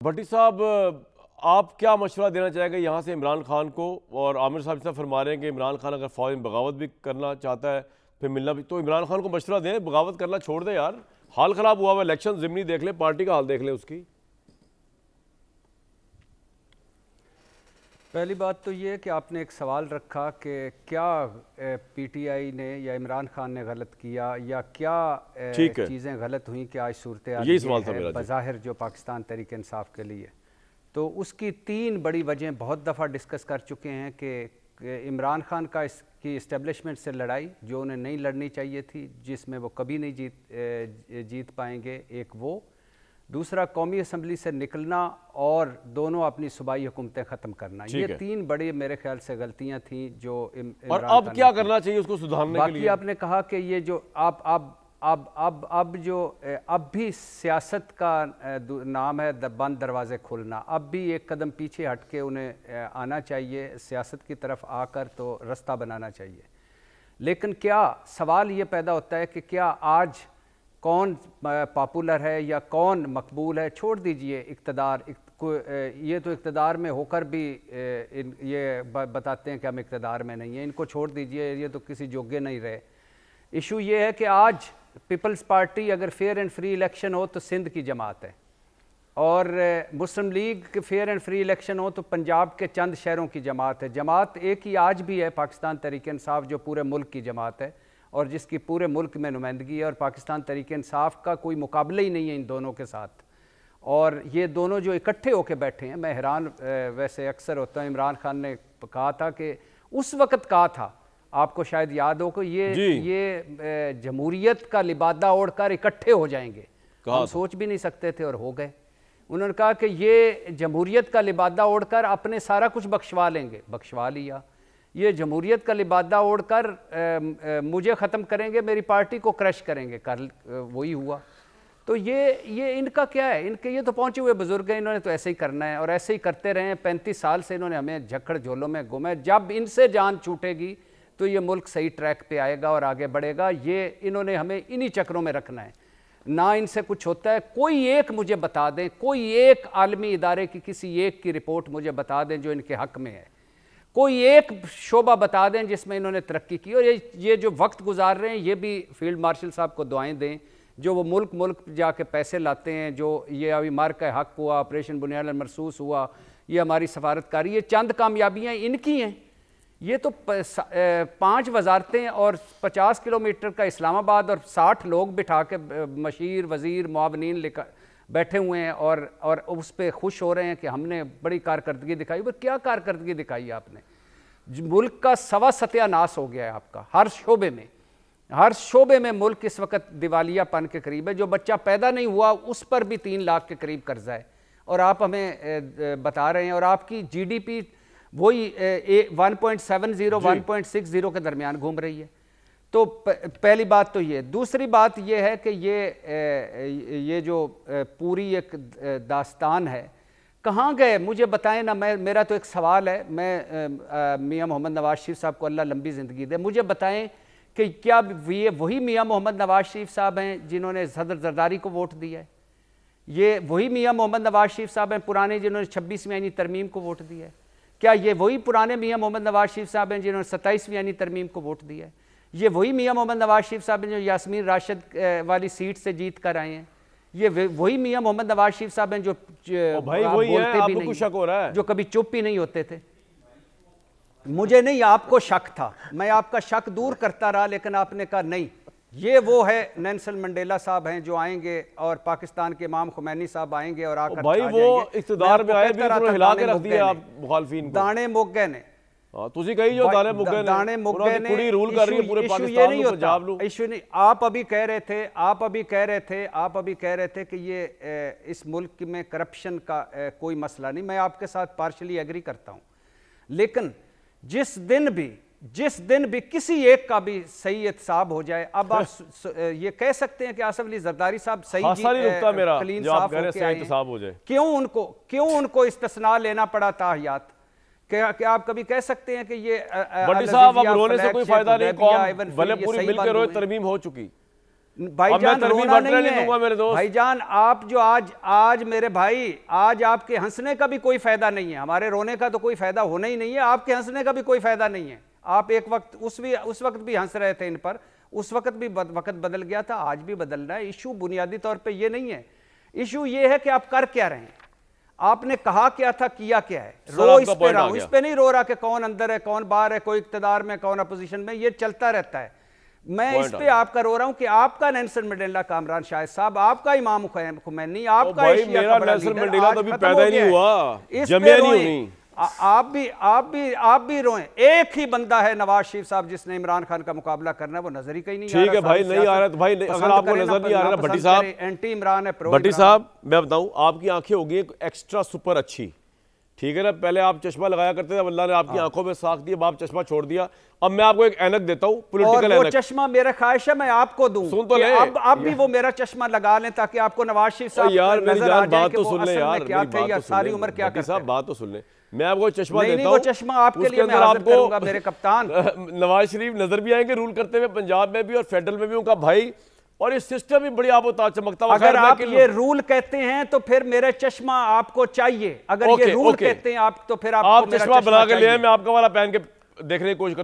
भट्टी साहब, आप क्या मशवरा देना चाहेंगे यहाँ से इमरान खान को? और आमिर साहब इतना फरमा रहे हैं कि इमरान खान अगर फौज में बगावत भी करना चाहता है फिर मिलना भी, तो इमरान खान को मशवरा दें, बगावत करना छोड़ दे यार। हाल ख़राब हुआ हुआ, इलेक्शन ज़िमनी देख ले, पार्टी का हाल देख ले उसकी। पहली बात तो ये कि आपने एक सवाल रखा कि क्या पीटीआई ने या इमरान खान ने गलत किया या क्या चीज़ें गलत हुई कि आज सूरत यही सवाल था मेरा बज़ाहिर जो पाकिस्तान तहरीक इंसाफ के लिए। तो उसकी तीन बड़ी वजहें बहुत दफ़ा डिस्कस कर चुके हैं कि इमरान खान का इसकी इस्टेब्लिशमेंट से लड़ाई जो उन्हें नहीं लड़नी चाहिए थी, जिसमें वो कभी नहीं जीत पाएंगे, एक वो। दूसरा कौमी असम्बली से निकलना और दोनों अपनी सूबाई हुकूमतें ख़त्म करना। ये तीन बड़ी मेरे ख्याल से गलतियां थी जो और अब क्या करना चाहिए उसको सुधारने के लिए? बाकी आपने कहा कि ये जो अब भी सियासत का नाम है बंद दरवाजे खोलना, अब भी एक कदम पीछे हट के उन्हें आना चाहिए, सियासत की तरफ आकर तो रास्ता बनाना चाहिए। लेकिन क्या सवाल ये पैदा होता है कि क्या आज कौन पॉपुलर है या कौन मकबूल है? छोड़ दीजिए इक़्तिदार, ये तो इक़्तिदार में होकर भी ये बताते हैं कि हम इक़्तिदार में नहीं हैं, इनको छोड़ दीजिए, ये तो किसी योग्य नहीं रहे। इशू ये है कि आज पीपल्स पार्टी अगर फेयर एंड फ्री इलेक्शन हो तो सिंध की जमात है, और मुस्लिम लीग के फेयर एंड फ्री इलेक्शन हो तो पंजाब के चंद शहरों की जमात है। जमात एक ही आज भी है, पाकिस्तान तहरीक इंसाफ, जो पूरे मुल्क की जमात है और जिसकी पूरे मुल्क में नुमाइंदगी है, और पाकिस्तान तहरीक इंसाफ का कोई मुकाबला ही नहीं है इन दोनों के साथ। और ये दोनों जो इकट्ठे होकर बैठे हैं, मैं हैरान वैसे अक्सर होता हूँ, इमरान खान ने कहा था कि उस वक़्त कहा था, आपको शायद याद हो कि ये जमहूरियत का लिबादा ओढ़कर इकट्ठे हो जाएंगे, हम सोच भी नहीं सकते थे और हो गए। उन्होंने कहा कि ये जमहूरियत का लिबादा ओढ़कर अपने सारा कुछ बख्शवा लेंगे, बख्शवा लिया। ये जमहूरियत का लिबादा ओढ़कर मुझे ख़त्म करेंगे, मेरी पार्टी को क्रश करेंगे, कर वही हुआ। तो ये इनका क्या है? इनके ये तो पहुँचे हुए बुज़ुर्ग हैं, इन्होंने तो ऐसे ही करना है और ऐसे ही करते रहे हैं। 35 साल से इन्होंने हमें झक्कड़ झोलों में घुमा है। जब इनसे जान छूटेगी तो ये मुल्क सही ट्रैक पे आएगा और आगे बढ़ेगा। ये इन्होंने हमें इन्हीं चक्रों में रखना है, ना इनसे कुछ होता है। कोई एक मुझे बता दें, कोई एक आलमी इदारे की किसी एक की रिपोर्ट मुझे बता दें जो इनके हक़ में है, कोई एक शोबा बता दें जिसमें इन्होंने तरक्की की। और ये जो वक्त गुजार रहे हैं, ये भी फील्ड मार्शल साहब को दुआएं दें, जो वो मुल्क जाके पैसे लाते हैं, जो ये अभी मार का हक हुआ, ऑपरेशन बुनियाद महसूस हुआ, ये हमारी सफारतकारी, ये चंद कामयाबियाँ इनकी हैं। ये तो 5 वजारतें और 50 किलोमीटर का इस्लामाबाद और 60 लोग बिठा के मशीर वज़ीर मुआवनीन लेकर बैठे हुए हैं और उस पर खुश हो रहे हैं कि हमने बड़ी कारकर्दगी दिखाई। पर क्या कारकर्दगी दिखाई आपने? मुल्क का सवा सत्यानाश हो गया है आपका, हर शोबे में मुल्क इस वक्त दिवालियापन के करीब है। जो बच्चा पैदा नहीं हुआ उस पर भी 3 लाख के करीब कर्जा है, और आप हमें बता रहे हैं, और आपकी GDP वही 1.70 1.60 के दरमियान घूम रही है। तो पहली बात तो ये। दूसरी बात ये है कि ये जो पूरी एक दास्तान है, कहाँ गए मुझे बताएं ना। मेरा तो एक सवाल है, मैं मियाँ मोहम्मद नवाज शरीफ साहब को अल्लाह लंबी ज़िंदगी दे, मुझे बताएं कि क्या ये वही मियाँ मोहम्मद नवाज शरीफ साहब हैं जिन्होंने सदर जरदारी को वोट दिया है? ये वही मियाँ मोहम्मद नवाज शरीफ साहब हैं पुराने जिन्होंने 26वीं आईनी तरमीम को वोट दिया है? क्या ये वही पुराने मियाँ मोहम्मद नवाज शरीफ साहब हैं जिन्होंने 27वीं आईनी तरमीम को वोट दिया है? ये वही मियाँ मोहम्मद नवाज शरीफ साहब हैं जो यास्मीन राशिद वाली सीट से जीत कर आए हैं? ये वही मियाँ मोहम्मद नवाज शरीफ साहब हैं जो बोलते भी नहीं, जो कभी चुप ही नहीं होते थे? मुझे नहीं, आपको शक था, मैं आपका शक दूर करता रहा, लेकिन आपने कहा नहीं, ये वो है नेल्सन मंडेला साहब हैं जो आएंगे और पाकिस्तान के इमाम खुमैनी साहब आएंगे और आकर भाई वो इख्तिदार में आए भी तो हिला के रख दिया आप मुखालफिन को। दाने मोगे ने तुझी कही जो दाने मुग्गे ने कुड़ी रूल कर रही है पूरे पाकिस्तान में, पंजाब लो इशू नहीं। आप अभी कह रहे थे कि ये इस मुल्क में करप्शन का कोई मसला नहीं। मैं आपके साथ पार्शली एग्री करता हूं, लेकिन जिस दिन भी किसी एक का भी सही एहतसाब हो जाए, अब आप ये कह सकते हैं कि आसफ अली जरदारी साहब सही क्लीन साफ हो जाए, क्यों उनको इस्तिस्ना लेना पड़ा ताहियात? क्या आप कभी कह सकते हैं कि ये भट्टी साहब अब रोने से कोई फायदा नहीं, कौम भले पूरी मिलकर रोए, तरमीम हो चुकी। भाईजान तरमीम रोना बटने नहीं नहीं दूंगा मेरे है दोस्त। भाईजान, आप जो आज मेरे भाई, आज आपके हंसने का भी कोई फायदा नहीं है, हमारे रोने का तो कोई फायदा होना ही नहीं है, आपके हंसने का भी कोई फायदा नहीं है। आप एक वक्त उस वक्त भी हंस रहे थे इन पर, उस वक्त भी वक्त बदल गया था, आज भी बदलना है। इशू बुनियादी तौर पे ये नहीं है, इशू ये है कि आप कर क्या रहे हैं, आपने कहा क्या था, किया क्या है। रो इस पे रहा हूं, इस पे नहीं रो रहा कि कौन अंदर है कौन बाहर है, कोई इक्तदार में कौन अपोजिशन में, ये चलता रहता है। मैं इस पे आपका रो रहा हूं कि आपका नेल्सन मंडेला, कामरान शाहिद साहब, आपका इमाम खुमैनी, आपका भाई मेरा नेल्सन मंडेला तो अभी पैदा ही नहीं हुआ, इस जमिया पे नहीं रोएं। हुई। आप भी रोएं। एक ही बंदा है नवाज शरीफ साहब जिसने इमरान खान का मुकाबला करना है, वो नजर ही कहीं नहीं आ रहा। ठीक है भाई, नहीं आ रहा तो भाई, अगर आपको नजर नहीं आ रहा ना भट्टी साहब, एंटी इमरान है, प्रो भट्टी साहब मैं बताऊं, आपकी आंखें होगी एक एक्स्ट्रा सुपर अच्छी, ठीक है ना। पहले आप चश्मा लगाया करते थे, अब अल्लाह ने आपकी आंखों में साख दी, अब आप चश्मा छोड़ दिया। अब मैं आपको एक ऐनक देता हूं, पॉलिटिकल और वो ऐनक। चश्मा मेरा ख्वाहिश है मैं आपको दूं, सुन तो कि ले अब भी वो मेरा चश्मा लगा लें ताकि आपको नवाज शरीफ साहब यार मेरी नजर आ जान जाए बात कि तो वो सुन ले असल यार, में क्या मेरी थे बात या तो सुन सारी ले। उम्र क्या भट्टी करते साहब हैं। बात तो सुन ले, मैं आपको चश्मा नहीं, देता नहीं, हूं, वो चश्मा आपके उसके लिए मैं अंदर हाजिर आपको करूंगा मेरे कप्तान। नवाज शरीफ नजर भी आएंगे रूल करते हुए, पंजाब में भी और फेडरल में भी उनका भाई, और ये सिस्टम भी बड़ी आबोताज चमकता हुआ। अगर आप ये रूल कहते हैं तो फिर मेरा चश्मा आपको चाहिए, अगर ये रूल कहते हैं आप तो फिर आप चश्मा बना के ले आए, मैं आपका वाला पहन के देखने की कोशिश करता हूं।